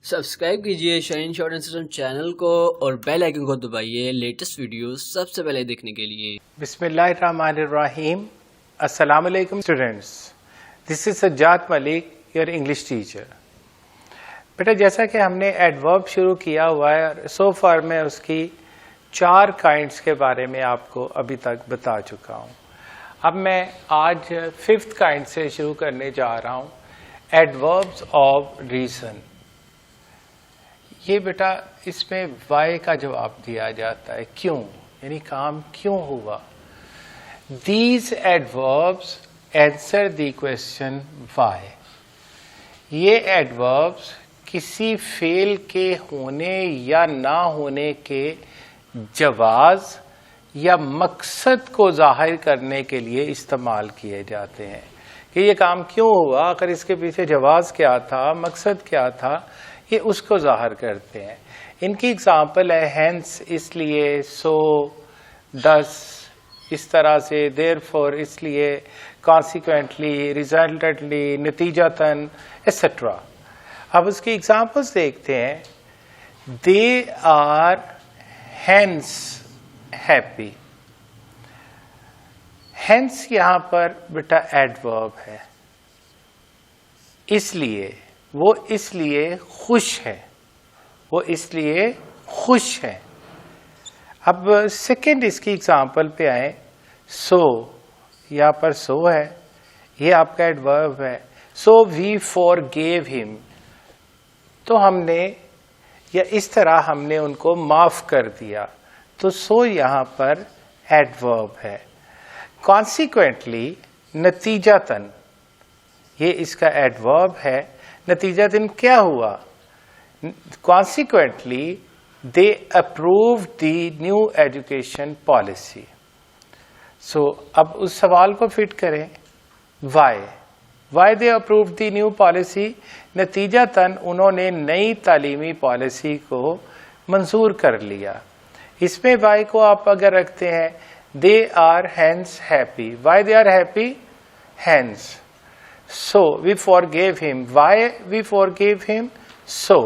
Subscribe कीजिए shine short and system channel को और बेल आइकन को दबाइए लेटेस्ट वीडियो सबसे पहले देखने के लिए। बिस्मिल्लाहिर्रहमानिर्रहीम। अस्सलाम वालेकुम students, this is Sajjad Malik, your English teacher. बेटा, जैसा कि हमने एडवर्ब शुरू किया हुआ है, सो फार मैं उसकी 4 काइंड्स के बारे में आपको अभी तक बता चुका हूँ। अब मैं आज 5th काइंड से शुरू करने जा रहा हूँ, एडवर्ब्स ऑफ रीजन। ये बेटा, इसमें वाई का जवाब दिया जाता है, क्यों, यानी काम क्यों हुआ। These adverbs answer the question why। ये एडवर्ब्स किसी फेल के होने या ना होने के जवाज या मकसद को जाहिर करने के लिए इस्तेमाल किए जाते हैं कि ये काम क्यों हुआ, अगर इसके पीछे जवाज क्या था, मकसद क्या था, ये उसको जाहिर करते हैं। इनकी एग्जाम्पल है हेंस, इसलिए, सो, दस, इस तरह से, देयरफॉर, इसलिए, कॉन्सिक्वेंटली, रिजल्टेंटली, नतीजतन, एक्सेट्रा। अब उसकी एग्जाम्पल्स देखते हैं। They are hence happy. Hence यहां पर बेटा एडवर्ब है, इसलिए, वो इसलिए खुश है, वो इसलिए खुश है। अब सेकंड इसकी एग्जाम्पल पे आए, सो, यहां पर सो है, ये आपका एडवर्ब है। सो वी फॉरगेव हिम, तो हमने या इस तरह हमने उनको माफ कर दिया, तो सो यहां पर एडवर्ब है। कॉन्सिक्वेंटली, नतीजतन, ये इसका एडवर्ब है। नतीजतन क्या हुआ? Consequently they approve the new education policy. So अब उस सवाल को फिट करें, why they approve the new policy. नतीजतन उन्होंने नई तालीमी पॉलिसी को मंजूर कर लिया। इसमें वाई को आप अगर रखते हैं, they are hence happy. Why they are happy? Hence. So we forgave him. Why we forgave him? So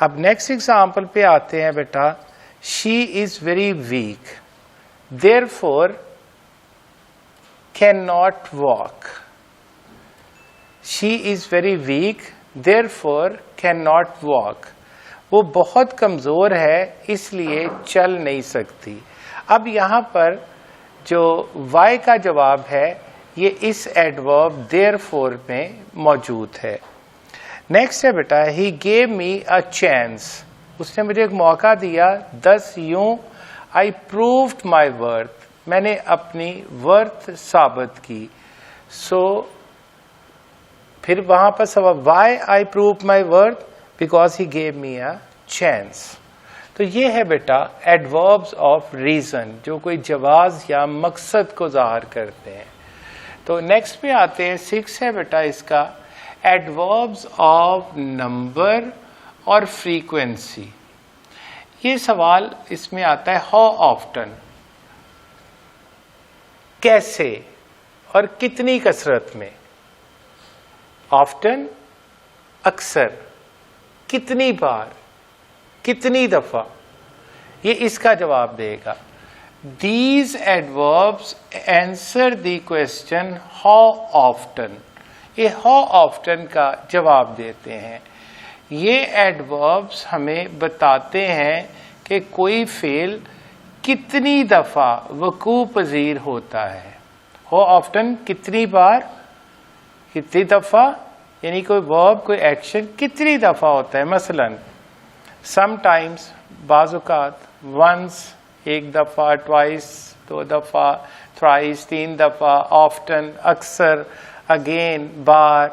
अब नेक्स्ट एग्जाम्पल पे आते हैं बेटा। She is very weak, therefore cannot walk. She is very weak, therefore cannot walk. वो बहुत कमजोर है, इसलिए चल नहीं सकती। अब यहां पर जो why का जवाब है, ये इस एडवर्ब देयरफॉर में मौजूद है। नेक्स्ट है बेटा, ही गेव मी अ चांस। उसने मुझे एक मौका दिया। दस यूं, आई प्रूव्ड माई वर्थ, मैंने अपनी वर्थ साबित की। सो फिर वहां पर सवाल, why I prove my worth? Because he gave me a chance. तो ये है बेटा एडवर्ब्स ऑफ रीजन, जो कोई जवाज या मकसद को जाहिर करते हैं। तो नेक्स्ट पे आते हैं, 6 है बेटा इसका, एडवर्ब्स ऑफ नंबर और फ्रीक्वेंसी। ये सवाल इसमें आता है, हाउ ऑफ्टन, कैसे और कितनी कसरत में। ऑफ्टन अक्सर, कितनी बार, कितनी दफा, ये इसका जवाब देगा। These adverbs answer the question how often। ये how often का जवाब देते हैं। ये adverbs हमें बताते हैं कि कोई फेल कितनी दफा वकू पजीर होता है। how often कितनी बार, कितनी दफा, यानी कोई verb, कोई एक्शन कितनी दफा होता है। मसलन sometimes, बाज़-औक़ात, once, एक दफा, ट्वाइस, 2 दफा, थ्राइस, 3 दफा, ऑफ्टन, अक्सर, अगेन, बार,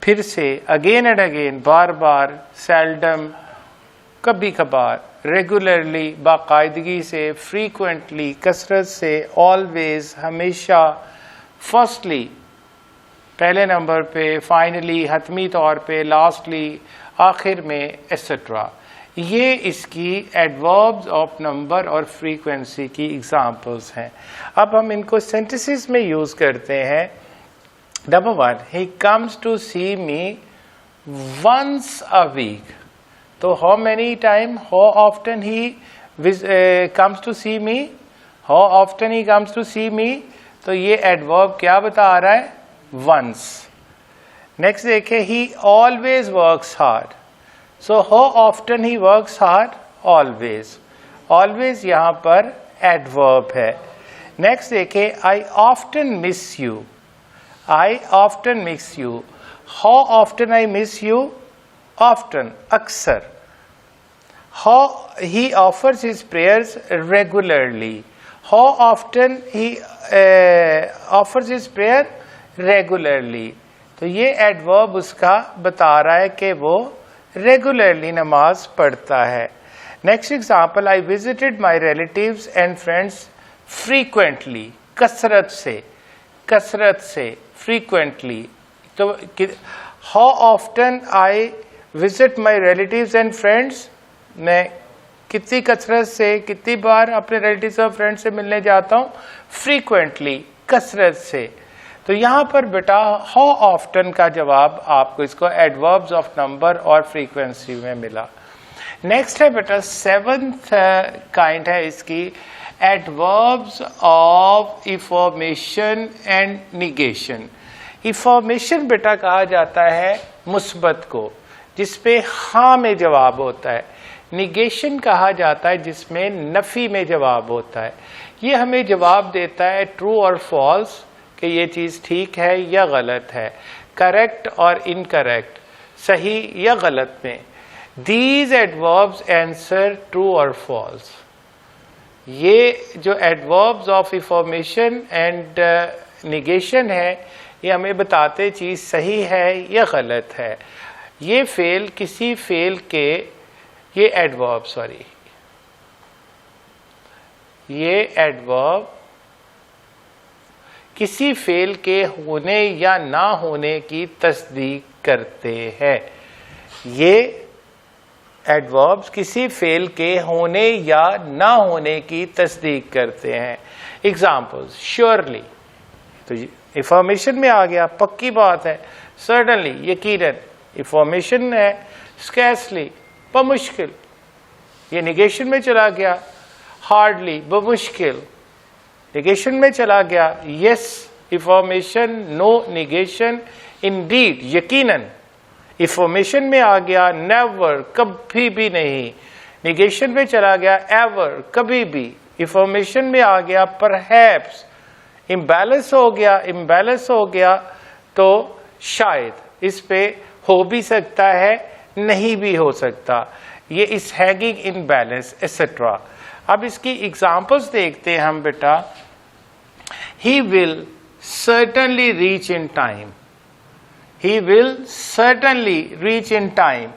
फिर से, again and again, bar bar, seldom, कभी कभार, रेगुलरली, बाकायदगी से, फ्रीक्वेंटली, कसरत से, ऑलवेज, हमेशा, फर्स्टली, पहले नंबर पे, फाइनली, हतमी तौर पे, लास्टली, आखिर में, एक्सेट्रा। ये इसकी एडवर्ब्स ऑफ नंबर और फ्रीक्वेंसी की एग्जाम्पल्स हैं। अब हम इनको सेंटेंसेस में यूज करते हैं। Number 1, he comes to see me once a week. तो how many time, how often he comes to see me, how often he comes to see me. तो ये adverb क्या बता रहा है? Once. Next देखिए, he always works hard. So how often he works hard? Always. Always यहाँ पर adverb है. Next देखिए, I often miss you. I often miss you. How often I miss you? Often, अक्सर. How he offers his prayers regularly. How often he offers his prayer regularly. तो ये adverb उसका बता रहा है कि वो regularly नमाज पढ़ता है. Next example, I visited my relatives and friends frequently. कसरत से frequently. तो how often I visit my relatives and friends, मैं कितनी कसरत से, कितनी बार अपने रिलेटिव्स और फ्रेंड्स से मिलने जाता हूँ? फ्रीक्वेंटली, कसरत से. तो यहाँ पर बेटा हाउ ऑफ्टन का जवाब आपको इसको एडवर्ब्स ऑफ नंबर और फ्रीक्वेंसी में मिला. नेक्स्ट है बेटा 7th काइंड है इसकी, adverbs of information and negation. Information बेटा कहा जाता है मुस्बत को, जिसपे हाँ में जवाब होता है. निगेशन कहा जाता है जिसमें नफी में जवाब होता है. ये हमें जवाब देता है ट्रू और फॉल्स, कि ये चीज़ ठीक है या गलत है, करेक्ट और इनकरेक्ट, सही या गलत में. दीज एडवर्ब्स आंसर ट्रू और फॉल्स. ये जो adverbs of information and negation है, ये हमें बताते चीज़ सही है या गलत है. ये फेल किसी फेल के, ये एडवर्ब ये एडवर्ब किसी फेल के होने या ना होने की तस्दीक करते हैं. ये एडवर्ब्स किसी फेल के होने या ना होने की तस्दीक करते हैं. एग्जाम्पल्स, श्योरली तो इंफॉर्मेशन में आ गया, पक्की बात है. सर्टनली यकीनन इंफॉर्मेशन है. स्कैर्सली बमुश्किल, ये निगेशन में चला गया. हार्डली बमुश्किल, निगेशन में चला गया. Yes information, no negation. Indeed यकीनन, इंफॉर्मेशन में आ गया. नेवर कभी भी नहीं, निगेशन में चला गया. एवर कभी भी, इंफॉर्मेशन में आ गया. परहैप्स इम्बैलेंस हो गया, इम्बैलेंस हो गया तो शायद इस पे हो भी सकता है, नहीं भी हो सकता. ये इस हैंगिंग इन बैलेंस एसेट्रा. अब इसकी एग्जांपल्स देखते हैं हम बेटा. He will certainly reach in time. He will certainly reach in time.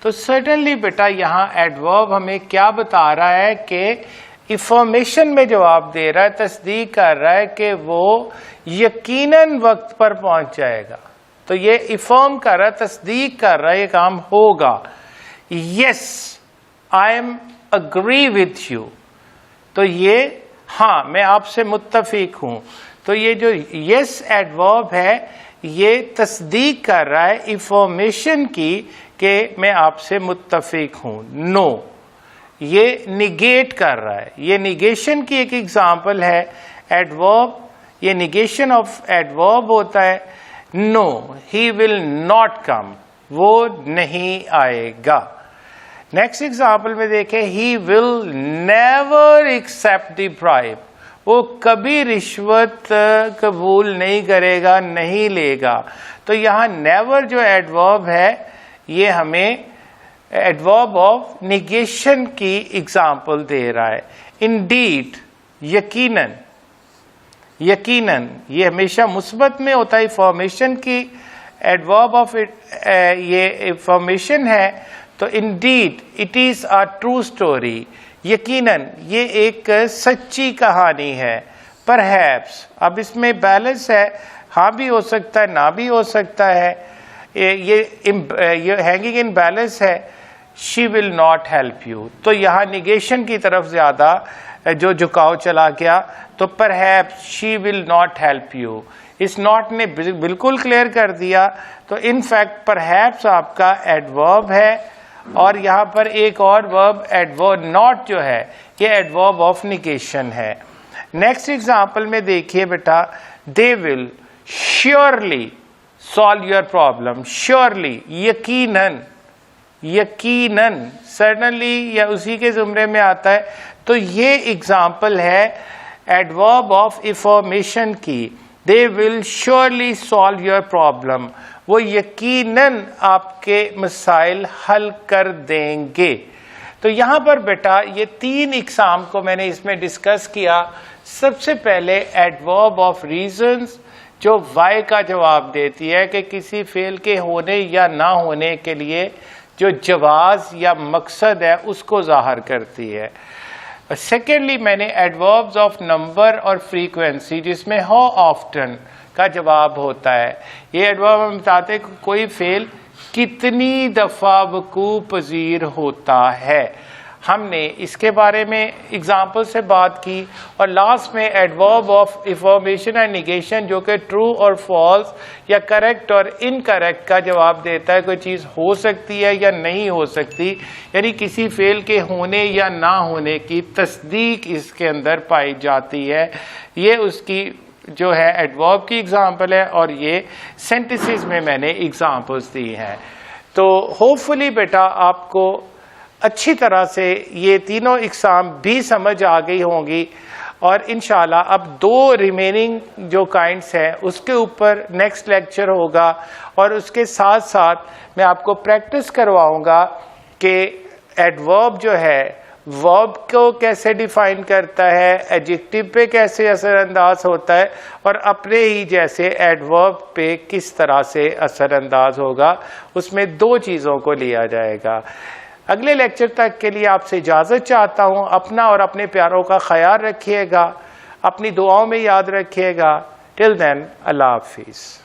तो सर्टनली बेटा यहाँ एडवर्ब हमें क्या बता रहा है कि इंफॉर्मेशन में जवाब दे रहा है, तस्दीक कर रहा है कि वो यकीनन वक्त पर पहुंच जाएगा. तो ये इफर्म कर रहा है, तस्दीक कर रहा है, ये काम होगा. Yes I am agree with you, तो ये हाँ मैं आपसे मुत्तफिक हूं. तो ये जो यस एडवर्ब है ये तस्दीक कर रहा है इंफॉर्मेशन की कि मैं आपसे मुत्तफिक हूं. नो ये निगेट कर रहा है. ये निगेशन की एक एग्जांपल है. एडवर्ब, ये निगेशन ऑफ एडवर्ब होता है. No he will not come, वो नहीं आएगा. नेक्स्ट एग्जांपल में देखें, he will never accept the bribe. वो कभी रिश्वत कबूल नहीं करेगा, नहीं लेगा. तो यहाँ नेवर जो एडवर्ब है ये हमें एडवर्ब ऑफ निगेशन की एग्जाम्पल दे रहा है. इंडीड यकीनन, यकीनन ये हमेशा मुस्बत में होता है. फॉर्मेशन की एडवर्ब ऑफ ये इंफॉर्मेशन है. तो Indeed it is a true story. यकीनन ये एक सच्ची कहानी है. परहैप्स, अब इसमें बैलेंस है, हाँ भी हो सकता है, ना भी हो सकता है. ये हैंगिंग इन बैलेंस है. She will not help you, तो यहाँ निगेशन की तरफ ज्यादा जो झुकाव चला गया. तो perhaps she will not help you, इस नॉट ने बिल्कुल क्लियर कर दिया, तो इन फैक्ट परहैप्स आपका एडवर्ब है। और यहाँ पर एक और वर्ब एडवर्ब नॉट जो है ये एडवर्ब ऑफ निगेशन है। नेक्स्ट एग्जाम्पल में देखिए बेटा, they will surely solve your problem. Surely यकीनन, यकीनन, सडनली या उसी के जुमरे में आता है। तो ये एग्जाम्पल है एडवर्ब ऑफ इंफॉर्मेशन की। They will surely solve your problem, वो यकीनन आपके मसाइल हल कर देंगे। तो यहाँ पर बेटा ये 3 इकसाम को मैंने इसमें डिस्कस किया। सबसे पहले एडवर्ब ऑफ रीजंस, जो वाई का जवाब देती है कि किसी फेल के होने या ना होने के लिए जो जवाज या मकसद है उसको जाहिर करती है। सेकेंडली मैंने एडवर्ब्स ऑफ नंबर और फ्रीक्वेंसी, जिसमें हाउ ऑफ्टन का जवाब होता है। ये एडवर्ब हम बताते हैं कि कोई फेल कितनी दफ़ा वक़ू पज़ीर होता है। हमने इसके बारे में एग्जाम्पल से बात की। और लास्ट में adverb of information and negation, जो कि ट्रू और फॉल्स या करेक्ट और इनकरेक्ट का जवाब देता है। कोई चीज़ हो सकती है या नहीं हो सकती, यानी किसी फेल के होने या ना होने की तस्दीक इसके अंदर पाई जाती है। ये उसकी जो है एडवर्ब की एग्जाम्पल है, और ये सेंटेंसेस में मैंने एग्जाम्पल्स दी हैं। तो होपफुली बेटा आपको अच्छी तरह से ये तीनों इकसाम भी समझ आ गई होंगी। और इंशाल्लाह अब 2 रिमेनिंग जो काइंड्स हैं उसके ऊपर नेक्स्ट लेक्चर होगा, और उसके साथ साथ मैं आपको प्रैक्टिस करवाऊंगा कि एडवर्ब जो है वर्ब को कैसे डिफाइन करता है, एडजेक्टिव पे कैसे असरअंदाज होता है, और अपने ही जैसे एडवर्ब पे किस तरह से असरअंदाज होगा। उसमें 2 चीज़ों को लिया जाएगा। अगले लेक्चर तक के लिए आपसे इजाज़त चाहता हूँ। अपना और अपने प्यारों का ख्याल रखिएगा, अपनी दुआओं में याद रखिएगा। टिल देन, अल्लाह हाफिज़।